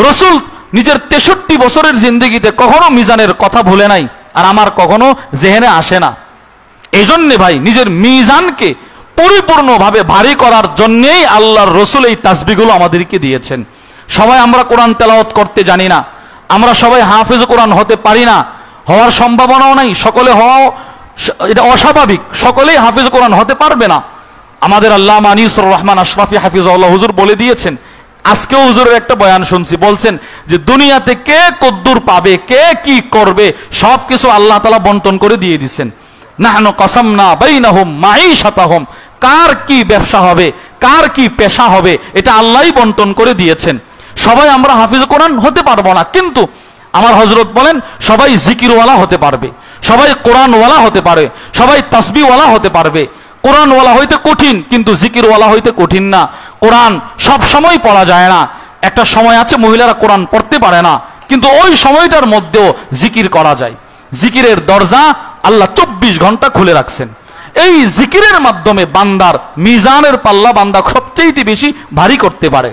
রসুল নিজের 63 বছরের জিন্দেগিতে কখনো মিজানের কথা ভুলে নাই, আর আমার কখনো জেহেনে আসে না। এই জন্যে ভাই নিজের মিজানকে পরিপূর্ণভাবে ভারী করার জন্যেই আল্লাহর রসুল এই তাসবিহগুলো আমাদেরকে দিয়েছেন। সবাই আমরা কোরআন তেলাওয়াত করতে জানি না, আমরা সবাই হাফেজ কোরআন হতে পারি না, হওয়ার সম্ভাবনাও নাই, সকলে হওয়াও এটা অস্বাভাবিক, সকলেই হাফেজ কোরআন হতে পারবে না। আমাদের আল্লামা আনিসুর রহমান আশরাফি হাফিজাহুল্লাহ হুজুর বলে দিয়েছেন, আজকেও হুজুরের একটা বয়ান শুনছি, বলছেন যে দুনিয়াতে কে কদ্দুর পাবে, কে কি করবে, সবকিছু আল্লাহ তাআলা বন্টন করে দিয়ে দিয়েছেন। নাহনু কাসামনা বাইনাহুম মাঈশাতাহুম, কার কি ব্যবসা হবে, কার কি পেশা হবে, এটা আল্লাহই বন্টন করে দিয়েছেন। সবাই আমরা হাফিজ কোরআন হতে পারবো না, কিন্তু আমার হযরত বলেন সবাই জিকিরওয়ালা হতে পারবে, সবাই কোরআনওয়ালা হতে পারে, সবাই তাসবিহওয়ালা হতে পারবে। কোরআনওয়ালা হইতে কঠিন, কিন্তু জিকিরওয়ালা হইতে কঠিন না। কোরআন সব সময় পড়া যায় না, একটা সময় আছে মহিলারা কোরআন পড়তে পারে না, কিন্তু ওই সময়টার মধ্যেও জিকির করা যায়। জিকিরের দরজা আল্লাহ 24 ঘন্টা খুলে রাখছেন। এই জিকিরের মাধ্যমে বান্দার মিজানের পাল্লা বান্দা সবচেয়ে বেশি ভারী করতে পারে।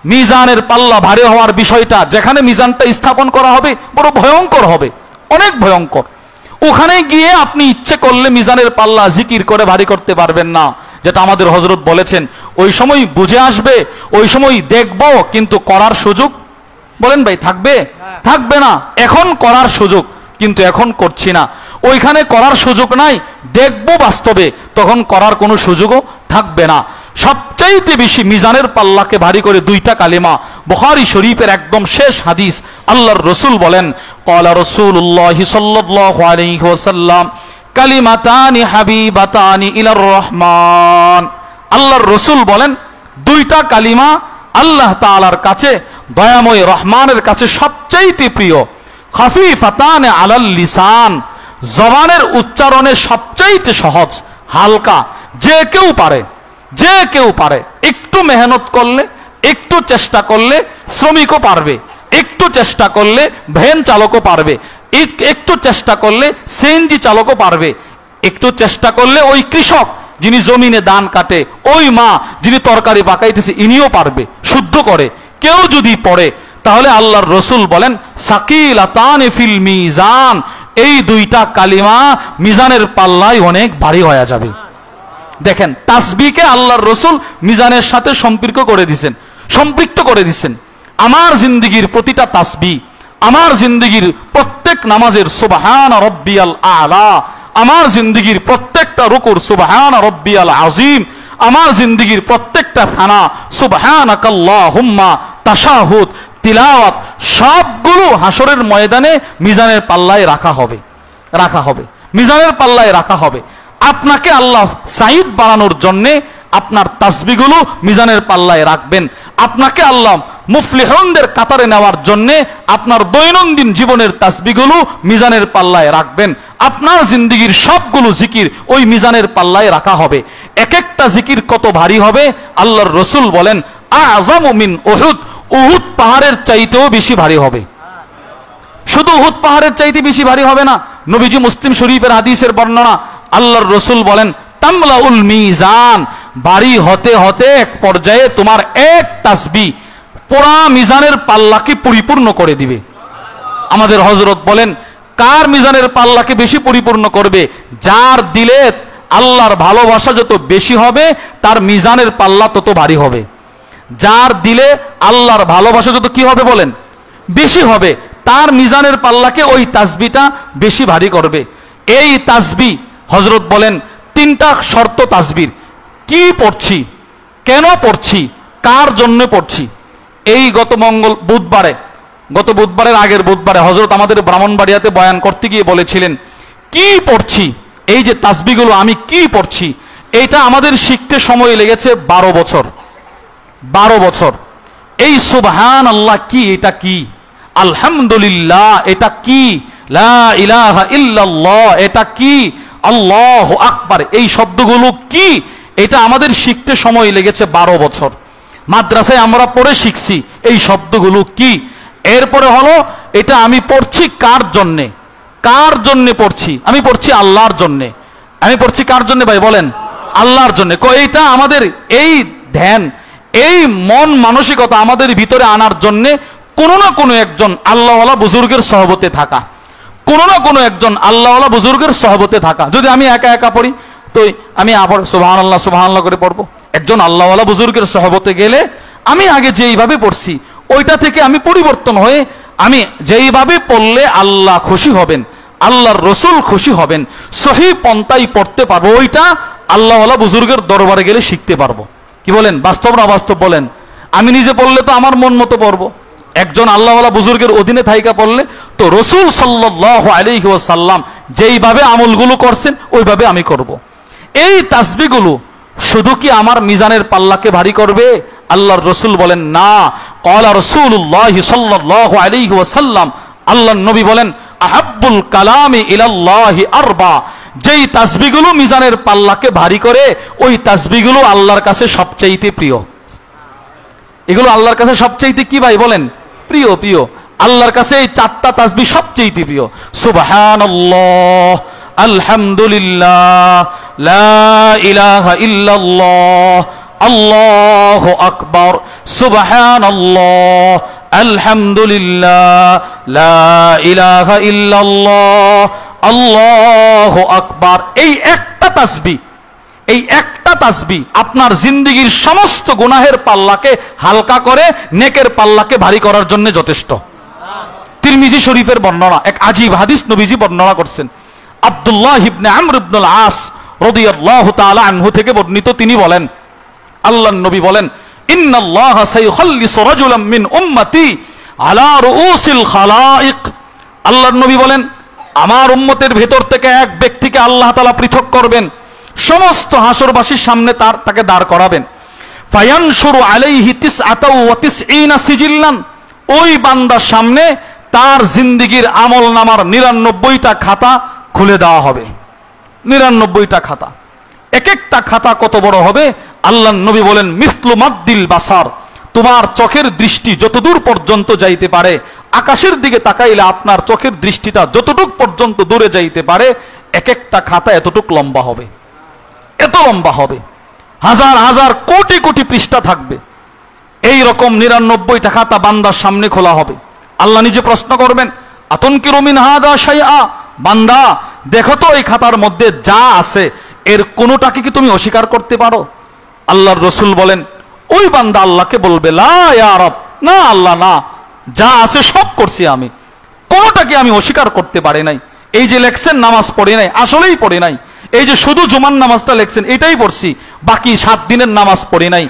মিজানের পাল্লা ভারী হওয়ার বিষয়টা, যেখানে মিজানটা স্থাপন করা হবে বড় ভয়ঙ্কর হবে, অনেক ভয়ঙ্কর। ওখানে গিয়ে আপনি ইচ্ছে করলে মিজানের পাল্লা জিকির করে ভারী করতে পারবেন না, যেটা আমাদের হযরত বলেছেন। ওই সময় বুঝে আসবে, ওই সময় দেখবো, কিন্তু করার সুযোগ বলেন ভাই থাকবে? থাকবে না। এখন করার সুযোগ, কিন্তু এখন করছি না। ওইখানে করার সুযোগ নাই, দেখবো বাস্তবে, তখন করার কোনো সুযোগও থাকবে না। সবচাইতে বেশি মিজানের পাল্লাকে ভারী করে দুইটা কালিমা, বুখারী শরীফের একদম শেষ হাদিস। আল্লাহর রসুল বলেন, ক্বালা রাসূলুল্লাহ সাল্লাল্লাহু আলাইহি ওয়াসাল্লাম কালিমাতানি হাবিবাতানি ইলার রহমান। আল্লাহর রসুল বলেন দুইটা কালিমা আল্লাহ তাআলার কাছে, দয়াময় রহমানের কাছে সবচাইতে প্রিয়। খাফিফাতানি আলাল লিসান, জবানের উচ্চারণে সবচাইতে সহজ, হালকা, যে কেউ পারে, যে কেউ পারে। একটু মেহনত করলে, একটু চেষ্টা করলে শ্রমিকও পারবে, একটু চেষ্টা করলে ভ্যান চালকও পারবে, একটু চেষ্টা করলে সিএনজি চালকও পারবে, একটু চেষ্টা করলে ওই কৃষক যিনি জমিনে ধান কাটে, ওই মা যিনি তরকারি পাকাইতেছে, ইনিও পারবে শুদ্ধ করে। কেউ যদি পড়ে, তাহলে আল্লাহর রসুল বলেন সাকিলাতানি ফিল মিজান, এই দুইটা কালিমা মিজানের পাল্লায় অনেক ভারী হয়ে যাবে। দেখেন, তাসবিহকে আল্লাহর রসুল মিজানের সাথে সম্পৃক্ত করে দিয়েছেন, সম্পৃক্ত করে দিয়েছেন। আমার জিন্দেগির প্রতিটা তাসবিহ, আমার জিন্দেগির প্রত্যেক নামাজের সুবহান রব্বিয়াল আলা, আমার জিন্দেগির প্রত্যেকটা রুকুর সুবহান রব্বিয়াল আযীম, আমার জিন্দেগির প্রত্যেকটা খানা সুবহানাকাল্লাহুম্মা, তাশাহুদ, তিলাওয়াত, সবগুলো হাসরের ময়দানে মিজানের পাল্লায় রাখা হবে, রাখা হবে, মিজানের পাল্লায় রাখা হবে। আপনাকে আল্লাহ সাঈদ বানানোর জন্যে আপনার তাসবিহগুলো মিজানের পাল্লায় রাখবেন। আপনাকে আল্লাহ মুফলিহুনদের কাতারে নেওয়ার জন্যে আপনার দৈনন্দিন জীবনের তাসবিহগুলো মিজানের পাল্লায় রাখবেন। আপনার জিন্দেগির সবগুলো জিকির ওই মিজানের পাল্লায় রাখা হবে। এক একটা জিকির কত ভারী হবে, আল্লাহর রসুল বলেন আযমু মিন উহুদ, উহুদ পাহাড়ের চাইতেও বেশি ভারী হবে। শুধু উহুদ পাহাড়ের চাইতে বেশি ভারী হবে না, নবীজি মুসলিম শরীফের হাদিসের বর্ণনা, আল্লাহর রসুল বলেন তামলাউল মিজান, ভারী হতে হতে এক পর্যায়ে তোমার এক তাসবিহ পুরা মিজানের পাল্লাকে পরিপূর্ণ করে দিবে। আমাদের হযরত বলেন কার মিজানের পাল্লাকে বেশি পরিপূর্ণ করবে? যার দিলে আল্লাহর ভালোবাসা যত বেশি হবে, তার মিজানের পাল্লা তত ভারী হবে। যার দিলে আল্লাহর ভালোবাসা যত কি হবে বলেন? বেশি হবে, তার মিজানের পাল্লাকে ওই তাসবিহটা বেশি ভারী করবে। এই তাসবিহ হযরত বলেন তিনটা শর্ত তাসবির। কি পড়ছি, কেন পড়ছি, কার জন্য পড়ছি। এই গত বুধবারের আগের বুধবারে হযরত আমাদের ব্রাহ্মণবাড়িয়াতে বয়ান করতে গিয়ে বলেছিলেন, কি পড়ছি, এই যে তাসবিহগুলো আমি কি পড়ছি, এটা আমাদের শিখতে সময় লেগেছে 12 বছর। 12 বছর। এই সুবহানাল্লাহ কি, এটা কি, আলহামদুলিল্লাহ এটা কি, লা ইলাহা ইল্লাল্লাহ এটা কি, আল্লাহু আকবার এই শব্দগুলো কি, এটা আমাদের শিখতে সময় লেগেছে 12 বছর। মাদ্রাসায় আমরা পড়ে শিখছি এই শব্দগুলো কি। এরপরে হলো এটা আমি পড়ছি কার জন্যে, কার জন্যে পড়ছি, আমি পড়ছি আল্লাহর জন্যে। আমি পড়ছি কার জন্যে ভাই বলেন? আল্লাহর জন্যে। এইটা আমাদের এই ধ্যান, এই মন মানসিকতা আমাদের ভিতরে আনার জন্যে কোনো না কোনো একজন আল্লাহওয়ালা বুজুর্গের সহবতে থাকা, কোনো না কোনো একজন আল্লাহওয়ালা বুজুর্গের সহবতে থাকা। যদি আমি একা একা পড়ি তো আমি আবার সুবহানাল্লাহ সুবহানাল্লাহ করে পড়বো। একজন আল্লাহওয়ালা বুজুর্গের সহবতে গেলে আমি আগে যেইভাবে পড়ছি ওইটা থেকে আমি পরিবর্তন হয়ে আমি যেইভাবে পড়লে আল্লাহ খুশি হবেন, আল্লাহর রসুল খুশি হবেন, সহি পন্থাই পড়তে পারবো, ওইটা আল্লাহওয়ালা বুজুর্গের দরবারে গেলে শিখতে পারবো। কি বলেন, বাস্তব না অবাস্তব বলেন? আমি নিজে পড়লে তো আমার মন মতো পড়বো, একজন আল্লাহওয়ালা বুজুর্গের অধীনে থাইকা পড়লে তো রসুল সাল্লাল্লাহু আলাইহি ওয়াসাল্লাম যেইভাবে আমলগুলো করছেন ওইভাবে আমি করব। এই তাসবিহগুলো শুধু কি আমার মিজানের পাল্লাকে ভারী করবে? আল্লাহর রসুল বলেন না। ক্বালা রাসূলুল্লাহ সাল্লাল্লাহু আলাইহি ওয়াসাল্লাম, আল্লাহর নবী বলেন আহাব্বুল কালামি ইলাল্লাহি আরবা, যেই তাসবিহগুলো মিজানের পাল্লাকে ভারী করে ওই তাসবিহগুলো আল্লাহর কাছে সবচাইতে প্রিয়। এগুলো আল্লাহর কাছে সবচাইতে কি ভাই বলেন? প্রিয়। প্রিয় আল্লাহর কাছে এই চারটা তাসবিহ সবচাইতে প্রিয়। সুবহানাল্লাহ, আলহামদুলিল্লাহ, লা ইলাহা ইল্লাল্লাহ, আল্লাহু আকবার, সুবহানাল্লাহ, আলহামদুলিল্লাহ, লা ইলাহা ইল্লাল্লাহ, আল্লাহু আকবার। এই একটা তাসবিহ, এই একটা তাসবিহ আপনার জিন্দেগীর সমস্ত গুনাহের পাল্লাকে হালকা করে নেকের পাল্লাকে ভারী করার জন্য যথেষ্ট। তিরমিজি শরীফের বর্ণনা, এক আজীব হাদিস নবীজি বর্ণনা করছেন। আব্দুল্লাহ ইবনে আমর ইবনুল আস রাদিয়াল্লাহু তাআলা আনহু থেকে বর্ণিত, তিনি বলেন আল্লাহর নবী বলেন ইন্নাল্লাহা সাইখাল্লিসু রাজুলাম মিন উম্মতি আলা রুউসিল খালাইক। আল্লাহর নবী বলেন আমার উম্মতের ভেতর থেকে এক ব্যক্তিকে আল্লাহ তাআলা পৃথক করবেন, সমস্ত হাসরবাসীর সামনে তাকে দাঁড় করাবেন। ফায়ানশুরু আলাইহি তিসআতাও ওয়া তিসঈনা সিজিল্লান, ওই বান্দার সামনে তার জিন্দেগীর আমল নামার 99টা খাতা খুলে দেওয়া হবে। 99টা খাতা, এক একটা খাতা কত বড় হবে? আল্লাহর নবী বলেন মিসলু মাদ্দিল বাসার, তোমার চোখের দৃষ্টি যতদূর পর্যন্ত যাইতে পারে, আকাশের দিকে তাকাইলে আপনার চোখের দৃষ্টিটা যতটুক পর্যন্ত দূরে যাইতে পারে, এক একটা খাতা এতটুক লম্বা হবে, এত লম্বা হবে, হাজার হাজার কোটি কোটি পৃষ্ঠা থাকবে। এই রকম 99টা খাতা বান্দার সামনে খোলা হবে। আল্লাহ নিজে প্রশ্ন করবেন আতনকিরু মিন হাদা শাইআ, বান্দা দেখো তো এই খাতার মধ্যে যা আছে এর কোনোটাকে কি তুমি অস্বীকার করতে পারো? আল্লাহর রসুল বলেন ওই বান্দা আল্লাহকে বলবে লা ইয়া রাব, না আল্লাহ না, যা আছে সব করছি আমি, কোনোটাকে আমি অস্বীকার করতে পারি নাই। এই যে লেখছেন নামাজ পড়ি নাই, আসলেই পড়ি নাই। এই যে শুধু জুমার নামাজটা লেখছেন এটাই পড়ছি, বাকি 7 দিনের নামাজ পড়ি নাই।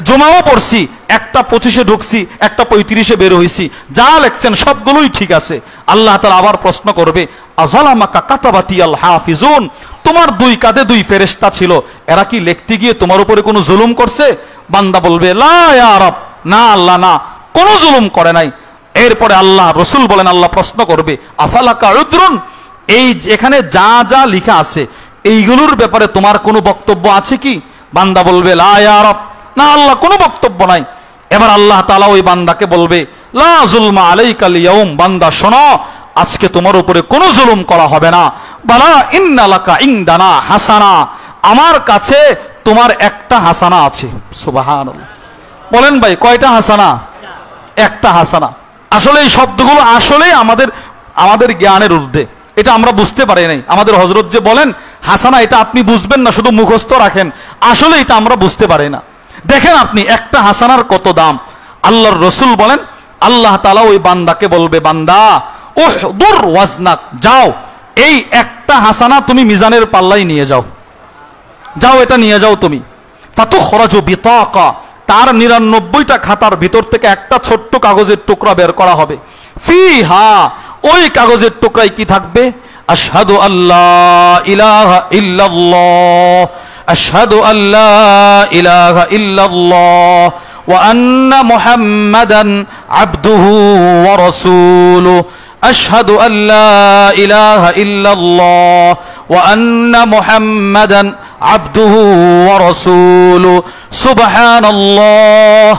জুমাও পড়ছি, একটা 25-এ ঢুকছি, একটা 35-এ বের হইছি, যা লেখছেন সবগুলোই ঠিক আছে। আল্লাহ তাআলা আবার প্রশ্ন করবে আযালামাকা কাতাবাতি আল হাফিজুন, তোমার 2 কাঁধে 2 ফেরেশতা ছিল, এরা কি লিখতে গিয়ে তোমার উপরে কোনো জুলুম করছে? বান্দা বলবে লা ইয়া রাব, না আল্লাহ না, কোনো জুলুম করে নাই। এরপরে আল্লাহ রসুল বলেন, আল্লাহ প্রশ্ন করবে আফালাকা উযরুন, এই এখানে যা যা লেখা আছে এইগুলোর ব্যাপারে তোমার কোনো বক্তব্য আছে কি? বান্দা বলবে লা ইয়া রাব, না আল্লাহ কোনো বক্তব্য নাই। এবার আল্লাহ তাআলা ওই বান্দাকে বলবে লা যুলমা আলাইকাল ইয়াউম, বান্দা শোনো আজকে তোমার উপরে কোনো জুলুম করা হবে না। বালা ইন্না লাকা ইনদানা হাসানা, আমার কাছে তোমার একটা হাসানা আছে। সুবহানাল্লাহ, বলেন ভাই কয়টা হাসানা? একটা হাসানা। আসলে এই শব্দগুলো আসলেই আমাদের জ্ঞানের ঊর্ধ্বে, এটা আমরা বুঝতে পারি নাই। আমাদের হযরত যে বলেন হাসানা, এটা আপনি বুঝবেন না, শুধু মুখস্থ রাখেন, আসলে এটা আমরা বুঝতে পারি না। দেখেন আপনি একটা হাসানার কত দাম। আল্লাহর রসুল বলেন আল্লাহ তাআলা ওই বান্দাকে বলবে বান্দা উহদুর ওয়াজনাক, যাও এই একটা হাসানা তুমি মিজানের পাল্লায় নিয়ে যাও, যাও এটা নিয়ে যাও তুমি। ফাতুখরাজু বিতাকা, তার 99টা খাতার ভিতর থেকে একটা ছোট্ট কাগজের টুকরা বের করা হবে। ফিহা, ওই কাগজের টুকরায় কি থাকবে? আশহাদু আল্লাহ ইলাহা ইল্লাল্লাহ, আশহাদু আল্লাহ ইলাহা ইল্লাল্লাহ ওয়া আন্না মুহাম্মাদান আবদুহু ওয়া রাসূলুহু, আশহাদু আল্লাহ ইলাহা ইল্লাল্লাহ ওয়া আন্না মুহাম্মাদান আবদুহু ওয়া রাসূলুহু, সুবহানাল্লাহ,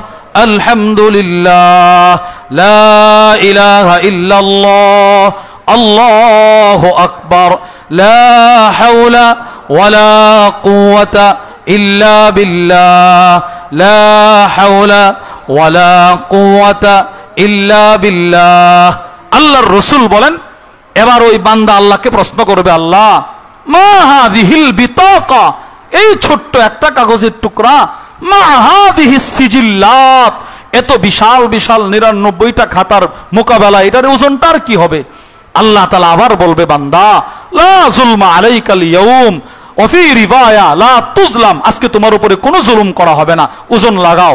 আলহামদুলিল্লাহ, লা ইলাহা ইল্লাল্লাহ, আল্লাহু আকবার, লা হাওলা ওয়ালা কুওয়াতা ইল্লা বিল্লাহ, লা হাওলা ওয়ালা কুওয়াতা ইল্লা বিল্লাহ। আল্লাহর রাসূল বলেন, এবার ওই বান্দা আল্লাহকে প্রশ্ন করবে, আল্লাহ মা হাযিহিল বিতাকা, এই ছোট্ট একটা কাগজের টুকরা, মা হাযিহিস সিজিল্লাত, এত বিশাল বিশাল 99টা খাতার মোকাবেলা, এটার ওজনটার কি হবে? আল্লাহ তাআলা আবার বলবে, বান্দা লা যুলমা আলাইকাল ইয়াউম ওয়া ফি রিওয়ায়া লা তুজলাম, আজকে তোমার উপরে কোনো জুলুম করা হবে না, ওজন লাগাও।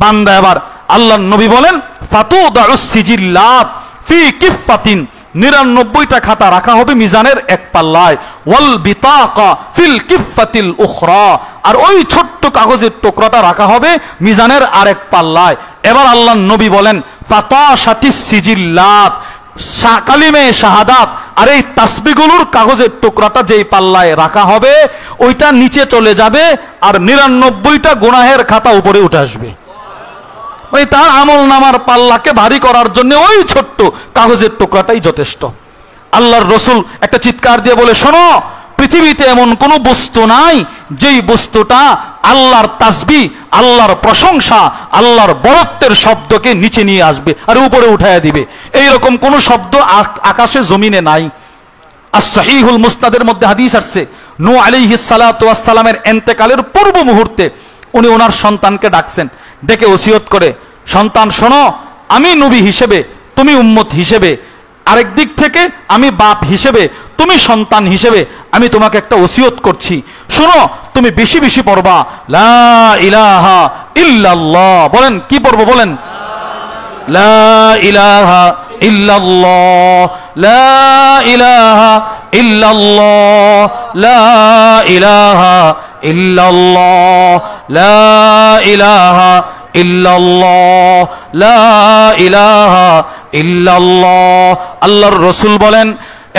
বান্দা এবার, আল্লাহর নবী বলেন, ফাতুদাউস সিজিল্লাত ফি কিফাতিন, 99টা খাতা রাখা হবে মিজানের এক পাল্লায়, ওয়াল বিতাকা ফিল কিফাতিল উখরা, আর ওই ছোট্ট কাগজের টুকরাটা রাখা হবে মিজানের আরেক পাল্লায়। এবার আল্লাহর নবী বলেন, ফাতাশাতিস সিজিল্লাত, কালিমে শাহাদাত আর এই তাসবিহগুলোর কাগজের টুকরাটা যেই পাল্লায় রাখা হবে ওইটা নিচে চলে যাবে, আর 99টা গুনাহের খাতা উপরে উঠে আসবে। ওই তার আমল নামার পাল্লাকে ভারী করার জন্য ওই ছোট্ট কাগজের টুকরাটাই যথেষ্ট। আল্লাহর রাসূল একটা চিৎকার দিয়ে বলে, শোনো, পৃথিবীতে এমন কোন বস্তু নাই যেই বস্তুটা আল্লাহর তাসবিহ, আল্লাহর প্রশংসা, আল্লাহর বরত্বের শব্দকে নিচে নিয়ে আসবে আর উপরে উঠাইয়া দিবে। এইরকম কোন শব্দ আকাশে জমিনে নাই। as-সহিহুল মুসনাদের মধ্যে হাদিস আসছে, নূহ আলাইহিস সালাতু ওয়াস সালামের ইন্তেকালের পূর্ব মুহূর্তে উনি ওনার সন্তানকে ডাকছেন, ডেকে ওসিয়ত করে, সন্তান শোনো, আমি নবী হিসেবে, তুমি উম্মত হিসেবে, আরেক দিক থেকে আমি বাপ হিসেবে, তুমি সন্তান হিসেবে, আমি তোমাকে একটা ওসিয়ত করছি, শোনো, তুমি বেশি বেশি পড়বা লা ইলাহা ইল্লাল্লাহ। বলেন কি পড়বো? বলেন লা ইলাহা ইল্লাল্লাহ, লা ইলাহা ইল্লাল্লাহ, লা ইলাহা ইল্লাল্লাহ, লা ইলাহা ইল্লাল্লাহ, লা ইলাহা ইল্লাল্লাহ। আল্লাহর রাসূল বলেন,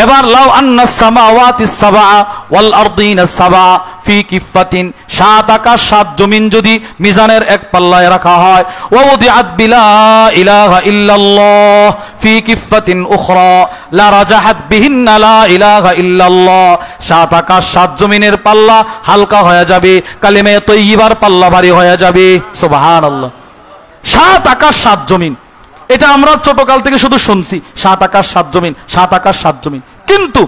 এবার লাউ আন্না সামাওয়াতিস সাবআ ওয়াল আরদিনা সাবআ ফি কিফাতিন, 7 আকাশ 7 জমিন যদি মিজানের এক পাল্লায় রাখা হয়, ওয়া উদিআত বিলা ইলাহা ইল্লাল্লাহ ফি কিফাতিন উখরা লা রাজাহাত বিহিন্না লা ইলাহা ইল্লাল্লাহ, 7 আকাশ 7 জমিনের পাল্লা হালকা হয়ে যাবে, কালিমে তয়্যিবার পাল্লা ভারী হয়ে যাবে। সুবহানাল্লাহ। 7 আকাশ 7 জমিন, এটা আমরা ছোটকাল থেকে শুধু শুনছি, 7 আকাশ 7 জমিন, 7 আকাশ 7 জমিন, কিন্তু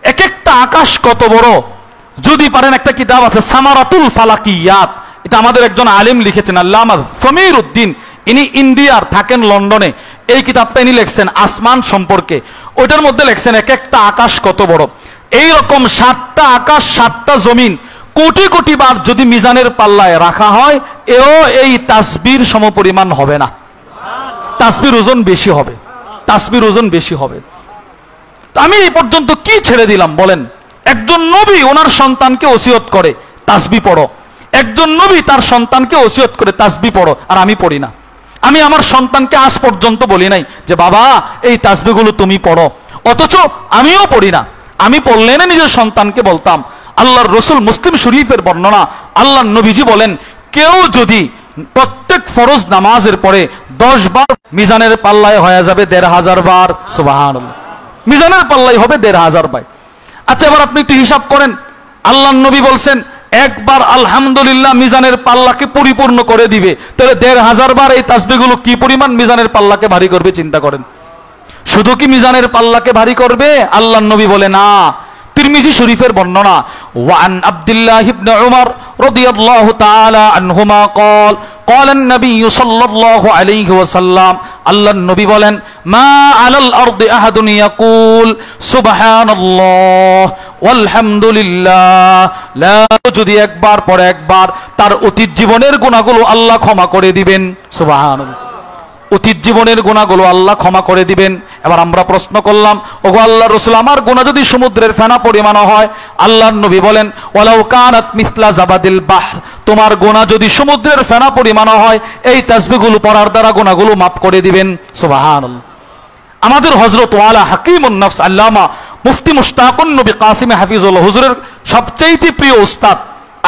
এক একটা আকাশ কত বড় যদি পারেন, একটা কিতাব আছে সামারাতুল ফালাকিয়াত, এটা আমাদের একজন আলেম লিখেছেন, আল্লামা সমীর উদ্দিন, ইনি ইন্ডিয়ার, থাকেন লন্ডনে। এই কিতাবটা ইনি লিখছেন আসমান সম্পর্কে, ওইটার মধ্যে লিখছেন এক একটা আকাশ কত বড়। এইরকম 7টা আকাশ 7টা জমিন কোটি কোটি বার যদি মিজানের পাল্লায় রাখা হয়, এও এই তাসবির সমপরিমাণ হবে না, তাসবির ওজন বেশি হবে, তাসবির ওজন বেশি হবে। আমি এই পর্যন্ত কি ছেড়ে দিলাম বলেন? একজন নবী ওনার সন্তানকে ওসিয়ত করে তাসবিহ পড়ো, একজন নবী তার সন্তানকে ওসিয়ত করে তাসবিহ পড়ো, আর আমি পড়ি না। আমি আমার সন্তানকে আজ পর্যন্ত বলি নাই যে বাবা এই তাসবিহগুলো তুমি পড়ো, অথচ আমিও পড়ি না। আমি পড়লে না নিজের সন্তানকে বলতাম। আল্লাহর রাসূল, মুসলিম শরীফের বর্ণনা, আল্লাহর নবীজি বলেন, কেউ যদি প্রত্যেক ফরজ নামাজের পরে 10 বার মিজানের পাল্লায় হয়ে যাবে 1500 বার। সুবহানাল্লাহ। মিজানের পাল্লাই হবে 1500 বার। আচ্ছা, এবার আপনি একটু হিসাব করেন, আল্লাহর নবী বলছেন একবার আলহামদুলিল্লাহ মিজানের পাল্লাকে পরিপূর্ণ করে দিবে, তাহলে 1500 বার এই তাসবিহগুলো কি পরিমাণ মিজানের পাল্লাকে ভারী করবে চিন্তা করেন। শুধু কি মিজানের পাল্লাকে ভারী করবে? আল্লাহর নবী বলে না। তিরমিজি শরীফের বর্ণনা, ওয়ান আব্দুল্লাহ ইবনে উমর রাদিয়াল্লাহু তাআলা আনহুমা قال قال النبي صلى الله عليه وسلم, আল্লাহর নবী বলেন, মা আলাল আরদি আহাদুন ইয়াকুল সুবহানাল্লাহ ওয়ালহামদুলিল্লাহ, লা, যদি একবার পরে একবার তার অতীত জীবনের গুনাহগুলো আল্লাহ ক্ষমা করে দিবেন। সুবহানাল্লাহ। অতীত জীবনের গুনাহগুলো আল্লাহ ক্ষমা করে দিবেন। এবার আমরা প্রশ্ন করলাম, ওগো আল্লাহর রাসূল, আমার গুনাহ যদি সমুদ্রের ফেনা পরিমাণ হয়, আল্লাহর নবী বলেন, ওয়ালাউ কানাত মিসলা জাবাদিল বাহর, তোমার গুনাহ যদি সমুদ্রের ফেনা পরিমাণ হয়, এই তাসবিহগুলো পড়ার দ্বারা গুনাহগুলো মাফ করে দিবেন। সুবহানাল্লাহ। আমাদের হযরত ওয়ালা হাকিমুন নফস আল্লামা মুফতি মুশতাকুন নবী কাসিম হাফিজুল্লাহ হুজুরের সবচেয়ে প্রিয় উস্তাদ,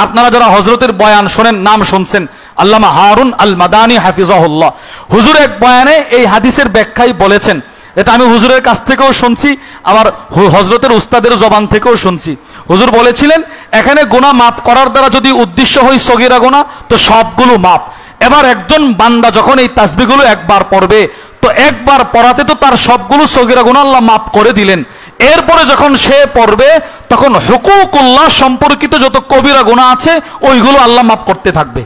আপনারা যারা হযরতের বয়ান শোনেন, নাম শুনছেন, আল্লামা হারুন আল মাদানী হাফিজাহুল্লাহ। হুজুর এক বয়ানে এই হাদিসের ব্যাখ্যায় বলেছেন, এটা আমি হুজুরের কাছ থেকেও শুনছি, আবার হযরতের উস্তাদের জবান থেকেও শুনছি। হুজুর বলেছিলেন, এখানে গুনাহ মাফ করার দ্বারা যদি উদ্দেশ্য হয় সগীরা গুনাহ, তো সবগুলো মাফ। এবার একজন বান্দা যখন এই তাসবিহগুলো একবার পড়বে, তো একবার পড়াতে তো তার সবগুলো সগীরা গুনাহ আল্লাহ মাফ করে দিলেন। এরপরে যখন সে পড়বে তখন হুকুকুল্লাহ সম্পর্কিত যত কবিরা গুনাহ আছে ওইগুলো আল্লাহ মাফ করতে থাকবে।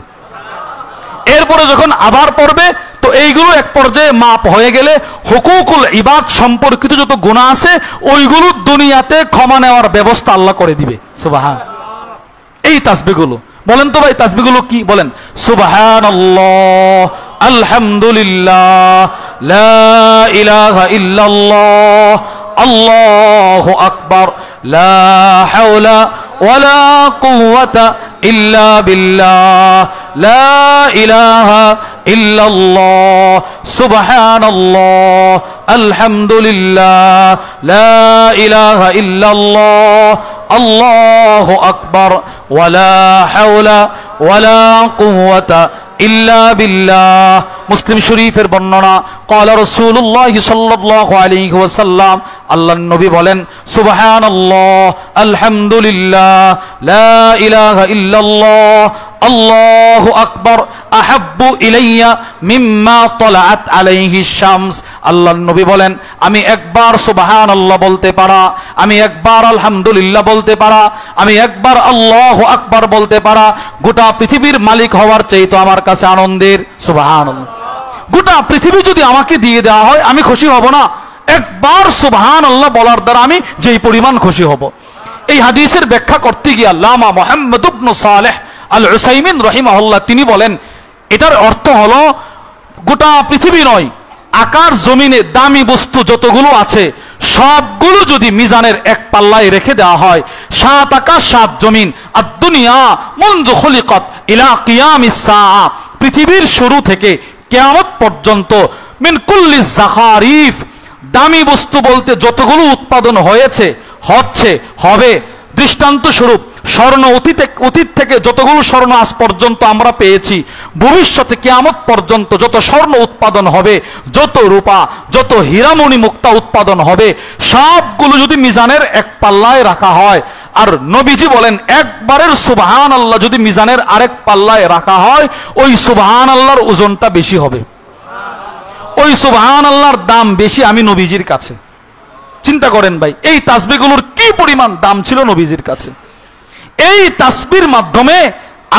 এরপরে যখন আবার পড়বে তো এইগুলো এক পর্যায়ে মাপ হয়ে গেলে হুকুকুল ইবাদ সম্পর্কিত যত গুনাহ আছে ওইগুলো দুনিয়াতে ক্ষমা নেওয়ার ব্যবস্থা আল্লাহ করে দিবে। সুবহান। এই তাসবিহগুলো বলেন তো ভাই, তাসবিহগুলো কি বলেন? সুবহানাল্লাহ, আলহামদুলিল্লাহ, লা ইলাহা ইল্লাল্লাহ, আল্লাহু আকবার, লা হাওলা ওয়ালা কুওয়াতা ইল্লা বিল্লাহ, লা ইলাহা ইল্লাল্লাহ, সুবহানাল্লাহ, আলহামদুলিল্লাহ, লা ইলাহা ইল্লাল্লাহ, আল্লাহু আকবার, ওয়ালা হাওলা ওয়ালা কুওয়াতা ইল্লা বিল্লাহ। মুসলিম শরীফের বর্ণনা, ক্বালা রাসূলুল্লাহ সাল্লাল্লাহু আলাইহি ওয়াসাল্লাম, আল্লাহর নবী বলেন, সুবহানাল্লাহ, আলহামদুলিল্লাহ, লা ইলাহা ইল্লাল্লাহ, আল্লাহু আকবার, আহাব্বু ইলাইয়া মিম্মা তালাআত আলাইহি শামস। আল্লাহর নবী বলেন, আমি একবার সুবহানাল্লাহ বলতে পারা, আমি একবার আলহামদুলিল্লাহ বলতে পারা, আমি একবার আল্লাহু আকবার বলতে পারা গোটা পৃথিবীর মালিক হওয়ার চাইতে আমার কাছে আনন্দের। সুবহানাল্লাহ। গোটা পৃথিবী যদি আমাকে দিয়ে দেওয়া হয় আমি খুশি হব না? একবার সুবহানাল্লাহ বলার দ্বারা আমি যেই পরিমাণ খুশি হব। এই হাদিসের ব্যাখ্যা করতে গিয়ে আল্লামা মুহাম্মদ ইবনে সালেহ আল উসাইমিন রাহিমাহুল্লাহ তিনি বলেন, এটার অর্থ হলো গোটা পৃথিবী নয়, আকাশ জমিনে দামি বস্তু যতগুলো আছে সবগুলো যদি মিজানের এক পাল্লায় রেখে দেওয়া হয়, 7 আকাশ 7 জমিন, আদ-দুনিয়া মুনযু খুলিকাত ইলা কিয়ামিস সাআ, পৃথিবীর শুরু থেকে কিয়ামত পর্যন্ত, মিন কুল্লি যাখারিফ, দামি বস্তু বলতে যতগুলো উৎপাদন হয়েছে, হচ্ছে, হবে, দৃষ্টান্ত স্বরূপ স্বর্ণ অতীত থেকে যতগুলো স্বর্ণ আজ পর্যন্ত আমরা পেয়েছি, ভবিষ্যতে কিয়ামত পর্যন্ত যত স্বর্ণ উৎপাদন হবে, যত রূপা, যত হীরামণি মুক্তা উৎপাদন হবে, সবগুলো যদি মিজানের এক পাল্লায় রাখা হয়, আর নবীজি বলেন একবারের সুবহানাল্লাহ যদি মিজানের আরেক পাল্লায় রাখা হয়, ওই সুবহানাল্লাহর ওজনটা বেশি হবে, ওই সুবহানাল্লাহর দাম বেশি আমি নবীজির কাছে। চিন্তা করেন ভাই, এই তাসবিহগুলোর কি পরিমাণ দাম ছিল নবীজির কাছে। এই তাসবিহর মাধ্যমে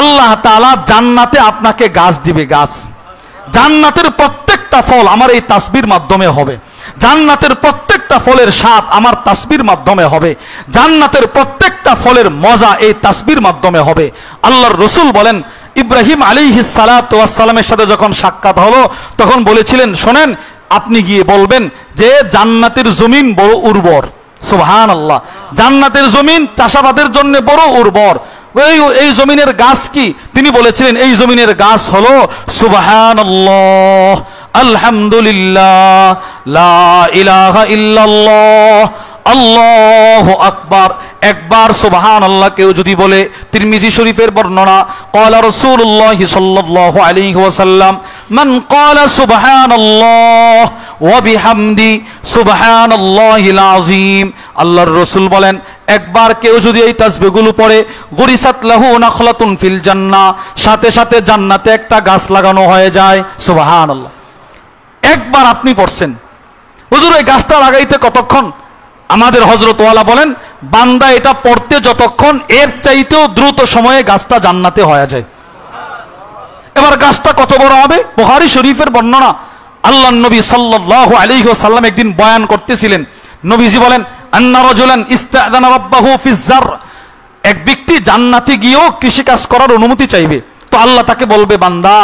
আল্লাহ তাআলা জান্নাতে আপনাকে গাছ দিবে, গাছ। জান্নাতের প্রত্যেকটা ফল আমার এই তাসবিহর মাধ্যমে হবে, জান্নাতের প্রত্যেকটা ফলের স্বাদ আমার তাসবিহর মাধ্যমে হবে, জান্নাতের প্রত্যেকটা ফলের মজা এই তাসবিহর মাধ্যমে হবে। আল্লাহর রাসূল বলেন, ইব্রাহিম আলাইহিস সালাতু ওয়াস সালামের সাথে যখন সাক্ষাৎ হলো তখন বলেছিলেন, শোনেন, আপনি গিয়ে বলবেন যে জান্নাতের জমিন বড় উর্বর। সুবহানাল্লাহ। জান্নাতের জমিন চাষাবাদের জন্য বড় উর্বর। এই জমিনের গাছ কি? তিনি বলেছিলেন এই জমিনের গাছ হলো সুবহানাল্লাহ, আলহামদুলিল্লাহ, লা ইলাহা ইল্লাল্লাহ, আল্লাহু আকবার। একবার সুবহানাল্লাহ কেউ যদি বলে, তিরমিজি শরীফের বর্ণনা, ক্বালা রাসূলুল্লাহ সাল্লাল্লাহু আলাইহি ওয়াসাল্লাম, মান ক্বালা সুবহানাল্লাহ ওয়া বিহামদি সুবহানাল্লাহিল আযীম। আল্লাহর রাসূল বলেন, একবার কেউ যদি এই তাসবিহগুলো পড়ে, গুরিসাত লাহু নাখলাতুন ফিল জান্নাহ, সাথে সাথে জান্নাতে একটা গাছ লাগানো হয়ে যায়। সুবহানাল্লাহ। একবার আপনি পড়ছেন, হুজুর এই গাছটা লাগাইতে কতক্ষণ? আমাদের হযরত ওয়ালা বলেন, বান্দা এটা পড়তে যতক্ষণ, এর চাইতেও দ্রুত সময়ে গাছটা জান্নাতে হয়ে যায়। এবার গাছটা কত বড় হবে? বুখারী শরীফের বর্ণনা, আল্লাহর নবী সাল্লাল্লাহু আলাইহি ওয়াসাল্লাম একদিন বয়ান করতেছিলেন, নবীজি বলেন, আন্না রাজুলান ইস্তা'যানা রাব্বাহু ফিজ যার, এক ব্যক্তি জান্নাতে গিয়েও কৃষিকাজ করার অনুমতি চাইবে, তো আল্লাহ তাকে বলবে, বান্দা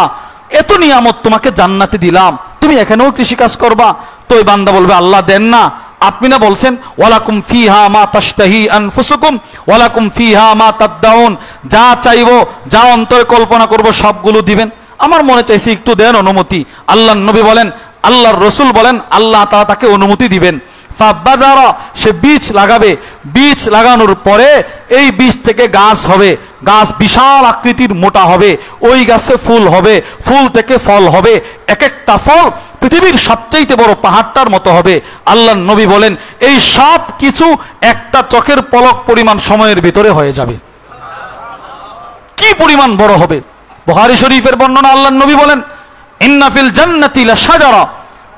এত নিয়ামত তোমাকে জান্নাতে দিলাম, তুমি এখানেও কৃষিকাজ করবা? তো ওই বান্দা বলবে, আল্লাহ দেন না, আপনি না বলছেন ওয়ালাকুম ফিহা মা তাশতাহি আনফুসুকুম ওয়ালাকুম ফিহা মা তাদদাউন, যা চাইবো, যা অন্তরে কল্পনা করব সবগুলো দিবেন, আমার মনে চাইছে একটু দেন অনুমতি। আল্লাহর নবী বলেন, আল্লাহর রাসূল বলেন, আল্লাহ তাআলা তাকে অনুমতি দিবেন। ফাবাদারা, সে বীজ লাগাবে, বীজ লাগানোর পরে এই বীজ থেকে গাছ হবে, গাছ বিশাল আকৃতির মোটা হবে, ওই গাছে ফুল হবে, ফুল থেকে ফল হবে, এক একটা ফল পৃথিবীর সবচেয়ে বড় পাহাড়টার মতো হবে। আল্লাহর নবী বলেন, এই সব কিছু একটা চোখের পলক পরিমাণ সময়ের ভিতরে হয়ে যাবে। কি পরিমাণ বড় হবে! বুখারী শরীফের বর্ণনা, আল্লাহর নবী বলেন, ইন্না ফিল জান্নাতি লাশাজারা,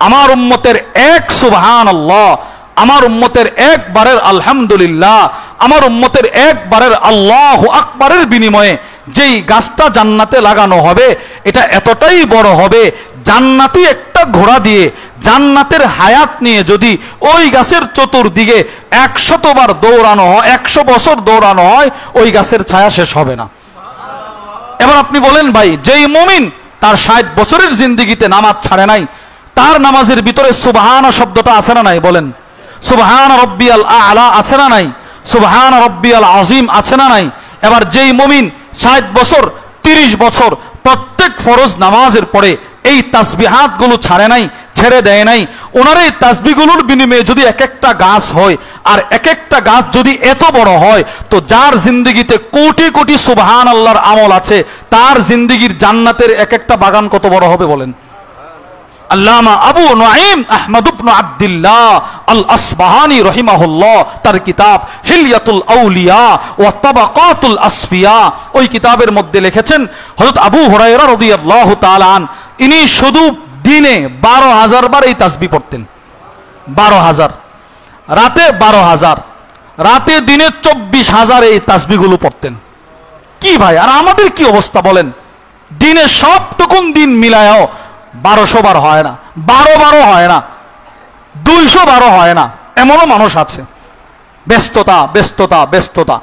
আমার উম্মতের এক সুবহানাল্লাহ, আমার উম্মতের একবারের আলহামদুলিল্লাহ, আমার উম্মতের একবারের আল্লাহু আকবারের বিনিময়ে যেই গাছটা জান্নাতে লাগানো হবে, এটা এতটাই বড় হবে, জান্নাতি একটা ঘোড়া দিয়ে জান্নাতের হায়াত নিয়ে যদি ওই গাছের চতুর্দিকে 100 বার দৌড়ানো হয়, 100 বছর দৌড়ানো হয়, ওই গাছের ছায়া শেষ হবে না। এবার আপনি বলেন ভাই, যেই মুমিন তার 60 বছরের জিন্দেগিতে নামাজ ছাড়ে নাই, তার নামাজের ভিতরে সুবহান শব্দটা আছে না নাই? বলেন, সুবহান রব্বিয়াল আ'লা আছে না নাই? সুবহান রব্বিয়াল আযীম আছে না নাই? এবার যেই মুমিন 60 বছর 30 বছর প্রত্যেক ফরজ নামাজের পরে এই তাসবিহাত গুলো ছাড়ে নাই, ছেড়ে দেয় নাই, ওনার এই তাসবিহগুলোর বিনিময়ে যদি এক একটা গাছ হয়, আর এক একটা গাছ যদি এত বড় হয়, তো যার জিন্দেগিতে কোটি কোটি সুবহান আল্লাহর আমল আছে, তার জিন্দেগির জান্নাতের এক একটা বাগান কত বড় হবে বলেন। আল্লামা আবু নুআইম আহমদ ইবনে আব্দুল্লাহ আল আসবাহানি রাহিমাহুল্লাহ, তার কিতাব হিলিয়াতুল আউলিয়া ওয়া তাবাকাতুল আসফিয়া, ওই কিতাবের মধ্যে লিখেছেন, হযরত আবু হুরায়রা রাদিয়াল্লাহু তাআলা আন, ইনি শুধু দিনে 12,000 বার এই তাসবিহ পড়তেন। 12,000, রাতে 12,000, রাতে দিনে 24,000 এই তাসবিহগুলো পড়তেন। কি ভাই, আর আমাদের কি অবস্থা বলেন? দিনে সবটুকুন দিন মিলায়ও 1200 বার হয় না, 12 হয় না, 212 হয় না, এমনও মানুষ আছে। ব্যস্ততা ব্যস্ততা ব্যস্ততা।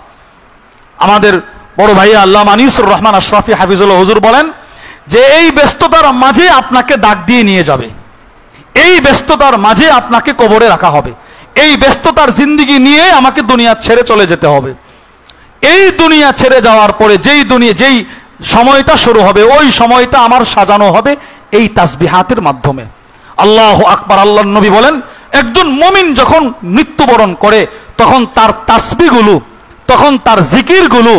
আমাদের বড় ভাই আল্লামা আনিসুর রহমান আশরাফি হাফিজুল্লাহ হুজুর বলেন যে এই ব্যস্ততার মাঝে আপনাকে ডাক দিয়ে নিয়ে যাবে, এই ব্যস্ততার মাঝে আপনাকে কবরে রাখা হবে, এই ব্যস্ততার জিন্দেগি নিয়ে আমাকে দুনিয়া ছেড়ে চলে যেতে হবে। এই দুনিয়া ছেড়ে যাওয়ার পরে যেই সময়টা শুরু হবে, ওই সময়টা আমার সাজানো হবে এই তাসবিহাতের মাধ্যমে। আল্লাহু আকবার। আল্লাহর নবী বলেন, একজন মুমিন যখন মৃত্যুবরণ করে, তখন তার তাসবিহগুলো, তখন তার জিকিরগুলো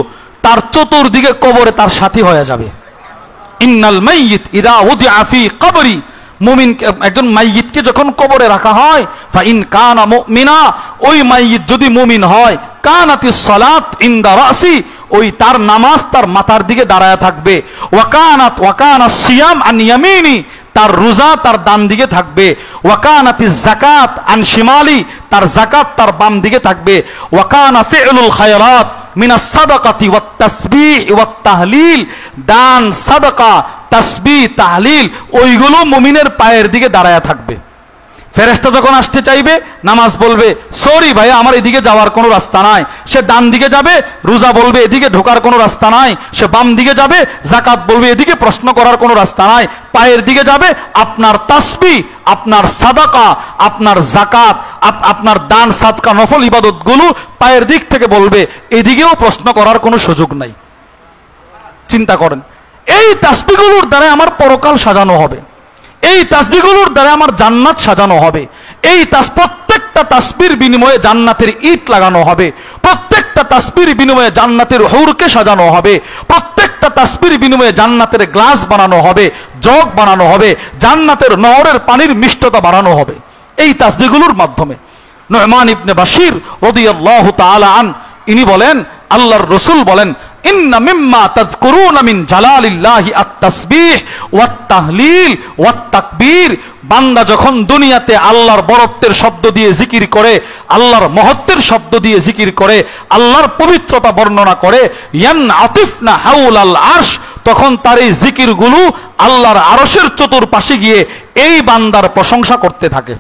তার চতুর্দিকে কবরে তার সাথী হয়ে যাবে। ইন্নাল মাইয়িত ইদা উদিআ ফি কবরি, মুমিন, একজন মাইয়িতকে যখন কবরে রাখা হয়, ফা ইন কানা মুমিনা, ওই মাইয়িত যদি মুমিন হয়, কানাতিস সালাত ইনদা রাসি, ওই তার নামাজ তার মাথার দিকে দাঁড়ায় থাকবে, ওয়াকানাস সিয়াম আন ইয়ামিনি, তার রোজা তার ডান দিকে থাকবে, ওয়াকানাতিজ যাকাত আন শিমালি, তার যাকাত তার বাম দিকে থাকবে, ওয়াকানা ফি'লুল খায়রাত মিনাস সাদাকাতি ওয়াত তাসবিহ ওয়াত তাহলিল, দান, সাদাকা, তাসবিহ, তাহলিল, ওইগুলো মুমিনের পায়ের দিকে দাঁড়ায় থাকবে। ফেরেশতা যখন আসতে চাইবে, নামাজ বলবে, সরি ভাই, আমার এদিকে যাওয়ার কোনো রাস্তা নাই, সে ডান দিকে যাবে। রোজা বলবে, এদিকে ঢোকার কোনো রাস্তা নাই, সে বাম দিকে যাবে। যাকাত বলবে, এদিকে প্রশ্ন করার কোনো রাস্তা নাই, পায়ের দিকে যাবে। আপনার তাসবিহ, আপনার সাদাকা, আপনার যাকাত, আপনার দান, সাদকা, নফল ইবাদতগুলো পায়ের দিক থেকে বলবে, এদিকেও প্রশ্ন করার কোনো সুযোগ নাই। চিন্তা করেন, এই তাসবিহগুলোর দ্বারা আমার পরকাল সাজানো হবে, এই তাসবিহগুলোর দ্বারা আমার জান্নাত সাজানো হবে, এই প্রত্যেকটা তাসবির বিনিময়ে জান্নাতের ইট লাগানো হবে, প্রত্যেকটা তাসবির বিনিময়ে জান্নাতের হুরকে সাজানো হবে, প্রত্যেকটা তাসবির বিনিময়ে জান্নাতের গ্লাস বানানো হবে, জগ বানানো হবে, জান্নাতের নহরের পানির মিষ্টতা বাড়ানো হবে এই তাসবিহগুলোর মাধ্যমে। নু'মান ইবনে বাশির রাদিয়াল্লাহু তাআলা আন, ইনি বলেন, আল্লাহর রাসূল বলেন, ইন্না মিম্মা তাযকুরুনা মিন জালালিল্লাহি আত-তাসবিহ ওয়াত তাহলিল ওয়াত তাকবীর, বান্দা যখন দুনিয়াতে আল্লাহর বরত্বের শব্দ দিয়ে জিকির করে, আল্লাহর মহত্বের শব্দ দিয়ে জিকির করে, আল্লাহর পবিত্রতা বর্ণনা করে, ইয়ানআতিফনা হাওলাল আরশ, তখন তার এই জিকিরগুলো আল্লাহর আরশের চতুর্পাশে গিয়ে এই বান্দার প্রশংসা করতে থাকে।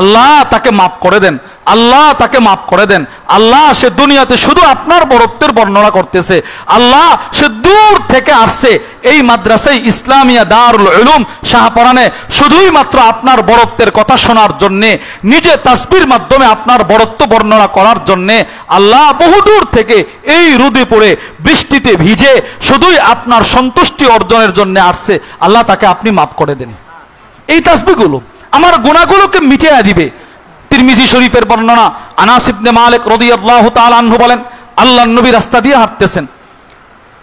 আল্লাহ তাকে মাফ করে দেন, আল্লাহ তাকে মাফ করে দেন, আল্লাহ সে দুনিয়াতে শুধু আপনার বরত্বের বর্ণনা করতেছে, আল্লাহ সে দূর থেকে আসছে এই মাদ্রাসায় ইসলামিয়া দারুল উলুম শাহপরানে শুধুই মাত্র আপনার বরত্বের কথা শোনার জন্য, নিজে তাসবির মাধ্যমে আপনার বরত্ব বর্ণনা করার জন্য আল্লাহ বহুদূর থেকে এই রোদে পড়ে বৃষ্টিতে ভিজে শুধুই আপনার সন্তুষ্টি অর্জনের জন্য আসছে। আল্লাহ তাকে আপনি মাফ করে দেন। এই তাসবিহগুলো আমার গুনাহগুলোকে মিটিয়ে দিবে। তিরমিজি শরীফের বর্ণনা, আনাস ইবনে মালিক রাদিয়াল্লাহু তাআলা আনহু বলেন, আল্লাহর নবী রাস্তা দিয়ে হাঁটতেছেন,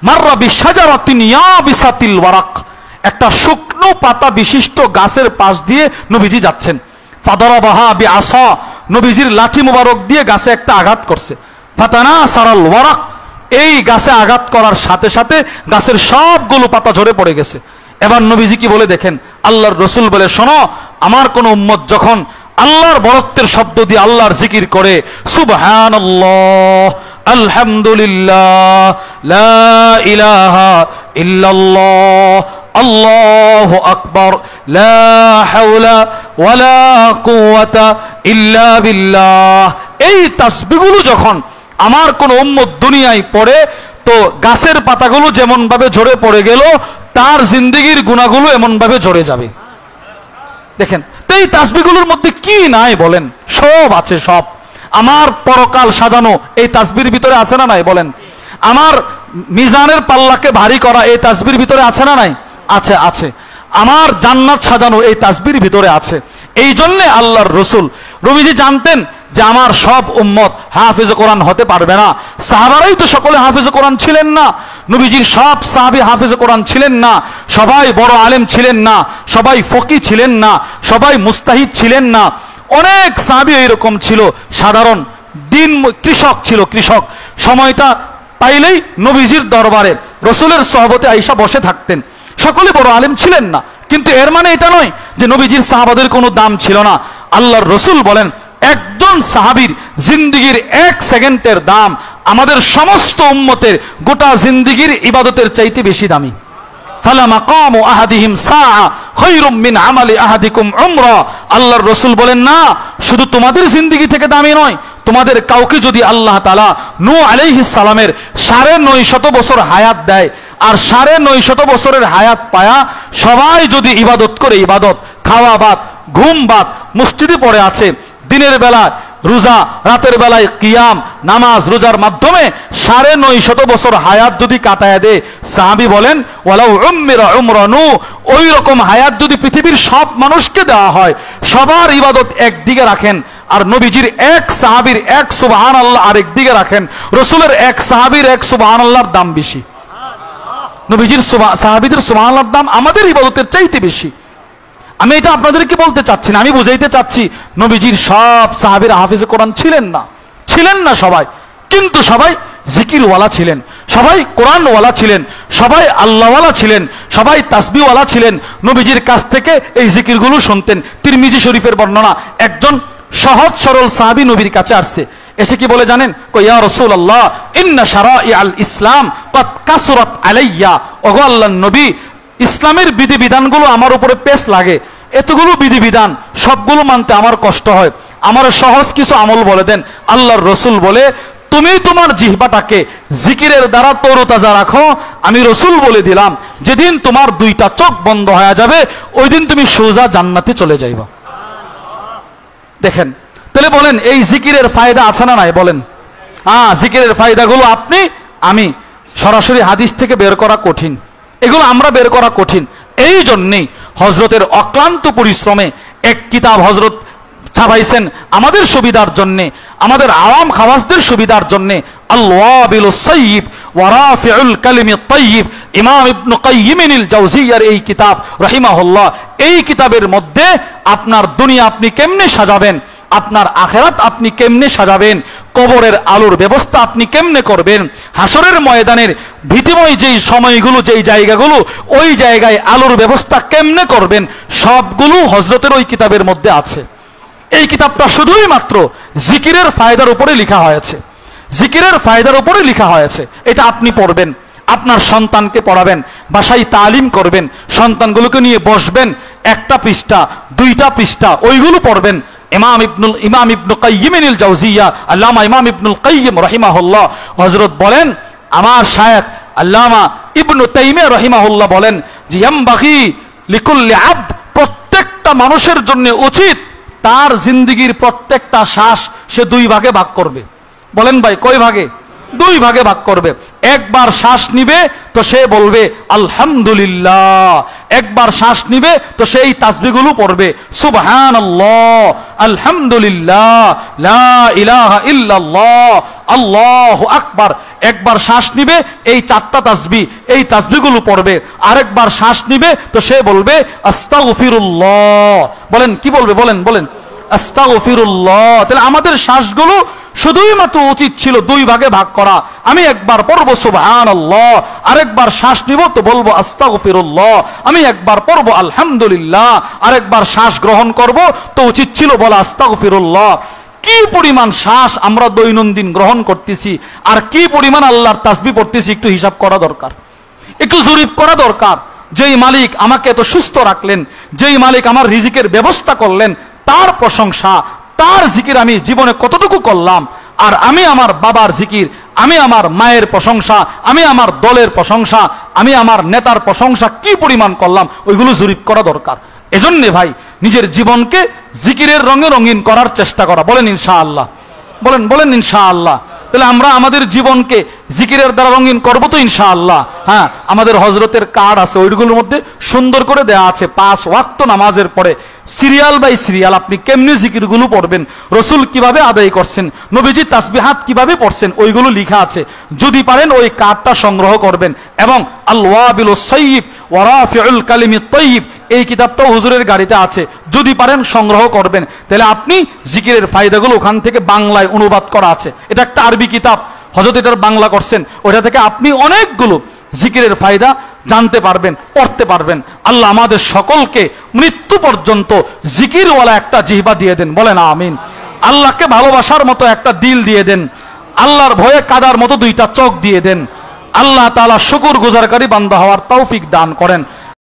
মাররা বিশাজারাতিন ইয়াবিসাতিল ওয়ারাক, একটা শুকনো পাতা বিশিষ্ট গাছের পাশ দিয়ে নবীজি যাচ্ছেন। ফাদারাবাহা বিআসা, নবীজির লাঠি মুবারক দিয়ে গাছে একটা আঘাত করছে। ফাতানাসারাল ওয়ারাক, এই গাছে আঘাত করার সাথে সাথে গাছের সবগুলো পাতা ঝরে পড়ে গেছে। এবার নবীজি কি বলে দেখেন, আল্লাহর রসুল বলে, শোনো, আমার কোন উম্মত যখন আল্লাহর বরত্বের শব্দ দিয়ে আল্লাহর জিকির করে, সুবহানাল্লাহ, আলহামদুলিল্লাহ, লা ইলাহা ইল্লাল্লাহ, আল্লাহু আকবার, লা হাওলা ওয়ালা কুওয়াতা ইল্লা বিল্লাহ, এই তাসবিহগুলো যখন আমার কোন উম্মত দুনিয়ায় পড়ে, তো গাছের পাতাগুলো যেমন ভাবে ঝরে পড়ে গেল, তার জিন্দেগির গুনাহগুলো এমন ভাবে ঝরে যাবে। দেখেন, তো এই তাসবিহগুলোর মধ্যে কি নাই বলেন? সব আছে, সব। আমার পরকাল সাজানো এই তাসবির ভিতরে আছে না নাই বলেন? আমার মিজানের পাল্লাকে ভারী করা এই তাসবির ভিতরে আছে না নাই? আছে, আছে। আমার জান্নাত সাজানো এই তাসবির ভিতরে আছে। এই জন্য আল্লাহর রসুল নবীজি জানতেন যে আমার সব উম্মত হাফেজ কোরআন হতে পারবে না। সাহাবারাই তো সকলে হাফেজ কোরআন ছিলেন না, নবীজির সব সাহাবী হাফেজ কোরআন ছিলেন না, সবাই বড় আলেম ছিলেন না, সবাই ফকি ছিলেন না, সবাই মুস্তাহিদ ছিলেন না। অনেক সাহাবী এরকম ছিল, সাধারণ দিন কৃষক ছিল, কৃষক। সময়টা পাইলেই নবীজির দরবারে রসুলের সহবতে আইসা বসে থাকতেন। সকলে বড় আলেম ছিলেন না, কিন্তু এর মানে এটা নয় যে নবীজির সাহাবাদের কোনো দাম ছিল না। আল্লাহর রসুল বলেন, একজন সাহাবীর জিন্দিগির 1 সেকেন্ডের দাম আমাদের সমস্ত উম্মতের গোটা জিন্দিগির ইবাদতের চাইতে বেশি দামি। ফালা মাকামু আহাদিহিম সাআ খায়রুম মিন আমালি আহাদিকুম উমরা। আল্লাহর রসুল বলেন, না, শুধু তোমাদের জিন্দিগি থেকে দামি নয়, তোমাদের কাউকে যদি আল্লাহ তাআলা নূহ আলাইহিস সালামের 950 বছর হায়াত দেয়, আর 950 বছরের হায়াত পায়া সবাই যদি ইবাদত করে, ইবাদত, খাওয়া বাদ, ঘুম বাদ, মসজিদে পড়ে আছে, দিনের বেলা রোজা, রাতের বেলায় কিয়াম, নামাজ রোজার মাধ্যমে 950 বছর হায়াত যদি কাটায় দেয়, সাহাবী বলেন, ওয়ালাউ উম্মিরা উমরা নূহ, ওই রকম হায়াত যদি পৃথিবীর সব মানুষকে দেওয়া হয়, সবার ইবাদত একদিকে রাখেন, আর নবীজির 1 সাহাবীর 1 সুবহানাল্লাহ আরেক দিকে রাখেন, রসুলের 1 সাহাবীর 1 সুবহানাল্লাহর দাম বেশি। নবীজির সাহাবীদের সুবহানাল্লাহর দাম আমাদের ইবাদতের চাইতে বেশি। আমি এটা আপনাদেরকে বলতে চাচ্ছি না, আমি বুঝাইতে চাচ্ছি, নবীজির সব সাহাবীরা হাফেজে কোরআন ছিলেন না, ছিলেন না সবাই, কিন্তু সবাই জিকিরওয়ালা ছিলেন, সবাই কোরআনওয়ালা ছিলেন, সবাই আল্লাহওয়ালা ছিলেন, সবাই তাসবিহওয়ালা ছিলেন। নবীজির কাছ থেকে এই জিকিরগুলো শুনতেন। তিরমিজি শরীফের বর্ণনা, একজন সহজ সরল সাহাবী নবীর কাছে আসছে, এসে কি বলে জানেন? ইয়া রাসূলুল্লাহ, ইন্না শারাইআল ইসলাম ক্বাদ কাসরাত আলাইয়া। ওগো আল্লাহর নবী, ইসলামের বিধিবিধানগুলো আমার উপরে পেশ লাগে, এতগুলো বিধিবিধান সবগুলো মানতে আমার কষ্ট হয়, আমার সহজ কিছু আমল বলে দেন। আল্লাহর রসুল বলে, তুমি তোমার জিহ্বাটাকে জিকিরের দ্বারা তরতাজা রাখো, আমি রসুল বলে দিলাম, যেদিন তোমার 2টা চোখ বন্ধ হয়ে যাবে, ওই দিন তুমি সোজা জান্নাতে চলে যাইবা। দেখেন, তাহলে বলেন, এই জিকিরের ফায়দা আছে না নাই বলেন? জিকিরের ফায়দাগুলো আপনি আমি সরাসরি হাদিস থেকে বের করা কঠিন, এগুলো আমরা বের করা কঠিন। এই জন্যেই হজরতের অক্লান্ত পরিশ্রমে এক কিতাব হজরত ছাপাইছেন আমাদের সুবিধার জন্যে, আমাদের আওয়াম খাওয়াসদের সুবিধার জন্যে, আল-ওয়াবিলুস সাইয়্যিব ওয়া রাফিউল কালিমিত তাইয়্যিব। ইমাম ইবনে কাইয়্যিমিল জাওজিয়ার এই কিতাব রাহিমাহুল্লাহ, এই কিতাবের মধ্যে আপনার দুনিয়া আপনি কেমনে সাজাবেন, আপনার আখেরাত আপনি কেমনে সাজাবেন, কবরের আলোর ব্যবস্থা আপনি কেমনে করবেন, হাসরের ময়দানের ভীতিময় যেই সময়গুলো, যেই জায়গাগুলো, ওই জায়গায় আলোর ব্যবস্থা কেমনে করবেন, সবগুলো হজরতের ওই কিতাবের মধ্যে আছে। এই কিতাবটা শুধুই মাত্র জিকিরের ফায়দার উপরে লেখা হয়েছে, জিকিরের ফায়দার উপরে লেখা হয়েছে। এটা আপনি পড়বেন, আপনার সন্তানকে পড়াবেন, বাসায় তালিম করবেন, সন্তানগুলোকে নিয়ে বসবেন, 1টা পৃষ্ঠা 2টা পৃষ্ঠা ওইগুলো পড়বেন। ইমাম ইবনে কাইয়্যিমিল জাওজিয়া, আল্লামা ইমাম ইবনুল কাইয়্যিম রাহিমাহুল্লাহ হযরত বলেন, আমার শায়খ আল্লামা ইবনে তাইমিয়া রাহিমাহুল্লাহ বলেন যে, ইয়ামবাগি লিকুল্লি আবদ, প্রত্যেকটা মানুষের জন্য উচিত তার জিন্দেগির প্রত্যেকটা শ্বাস সে 2 ভাগে ভাগ করবে। বলেন ভাই, কয় ভাগে? 2 ভাগে ভাগ করবে। একবার শ্বাস নিবে তো সে বলবে আলহামদুলিল্লাহ, একবার শ্বাস নিবে তো সেই তাসবিহগুলো পড়বে, সুবহানাল্লাহ, আলহামদুলিল্লাহ, লা ইলাহা ইল্লাল্লাহ, আল্লাহু আকবার। একবার শ্বাস নিবে, এই 4টা তাসবিহ, এই তাসবিহগুলো পড়বে। আরেকবার শ্বাস নিবে তো সে বলবে আস্তাগফিরুল্লাহ। বলেন, কি বলবে? বলেন বলেন, আস্তাগফিরুল্লাহ। তাহলে আমাদের শ্বাসগুলো শুধুই মাত্র উচিত ছিল দুই ভাগে ভাগ করা। আমি একবার পড়বো সুবহানাল্লাহ, আরেকবার শ্বাস নিব তো বলবো আস্তাগফিরুল্লাহ। আমি একবার পড়বো আলহামদুলিল্লাহ, আরেকবার শ্বাস গ্রহণ করব তো উচিত ছিল বলা আস্তাগফিরুল্লাহ। কি পরিমাণ শ্বাস আমরা দৈনন্দিন গ্রহণ করতেছি আর কি পরিমাণ আল্লাহর তাসবিহ পড়তেছি একটু হিসাব করা দরকার, একটু জরিপ করা দরকার। যেই মালিক আমাকে এত সুস্থ রাখলেন, যেই মালিক আমার রিজিকের ব্যবস্থা করলেন, তার প্রশংসা, তার জিকির আমি জীবনে কতটুকু করলাম। আর আমি আমার বাবার জিকির, আমি আমার মায়ের প্রশংসা, আমি আমার দলের প্রশংসা, আমি আমার নেতার প্রশংসা কি পরিমাণ করলাম, ওইগুলো জরিপ করা দরকার। এজন্যে ভাই নিজের জীবনকে জিকিরের রঙে রঙিন করার চেষ্টা করা। বলেন ইনশাআল্লাহ, বলেন বলেন ইনশাআল্লাহ। তাহলে আমরা আমাদের জীবনকে জিকিরের দ্বারা রঙিন করবো তো ইনশাআল্লাহ। হ্যাঁ, আমাদের হজরতের কার্ড আছে, ওইগুলোর মধ্যে সুন্দর করে দেয়া আছে 5 ওয়াক্ত নামাজের পরে সিরিয়াল বাই সিরিয়াল আপনি কেমনি জিকিরগুলো পড়বেন, রসুল কিভাবে আদায় করছেন, নবীজি তাসবিহাত কিভাবে পড়ছেন, ওইগুলো লেখা আছে। যদি পারেন ওই কার্ডটা সংগ্রহ করবেন। এবং আল ওয়াবিলুস সাইয়্যিব ওয়া রাফিউল কালিমিত তাইয়্যিব, এই কিতাবটাও হুজুরের গাড়িতে আছে, যদি পারেন সংগ্রহ করবেন। তাহলে আপনি জিকিরের ফায়দাগুলো ওখান থেকে বাংলায় অনুবাদ করা আছে। এটা একটা আরবি কিতাব, হযরত এটার বাংলা করছেন, ওটা থেকে আপনি অনেকগুলো জিকিরের ফায়দা জানতে পারবেন, পড়তে পারবেন। আল্লাহ আমাদের সকলকে মৃত্যু পর্যন্ত জিকিরওয়ালা একটা জিহ্বা দিয়ে দেন, বলেন আমিন। আল্লাহকে ভালোবাসার মতো একটা দিল দিয়ে দেন, আল্লাহর ভয়ে কাদার মতো 2টা চোখ দিয়ে দেন। আল্লাহ তাআলা শুকর গুজারকারী বান্দা হওয়ার তৌফিক দান করেন।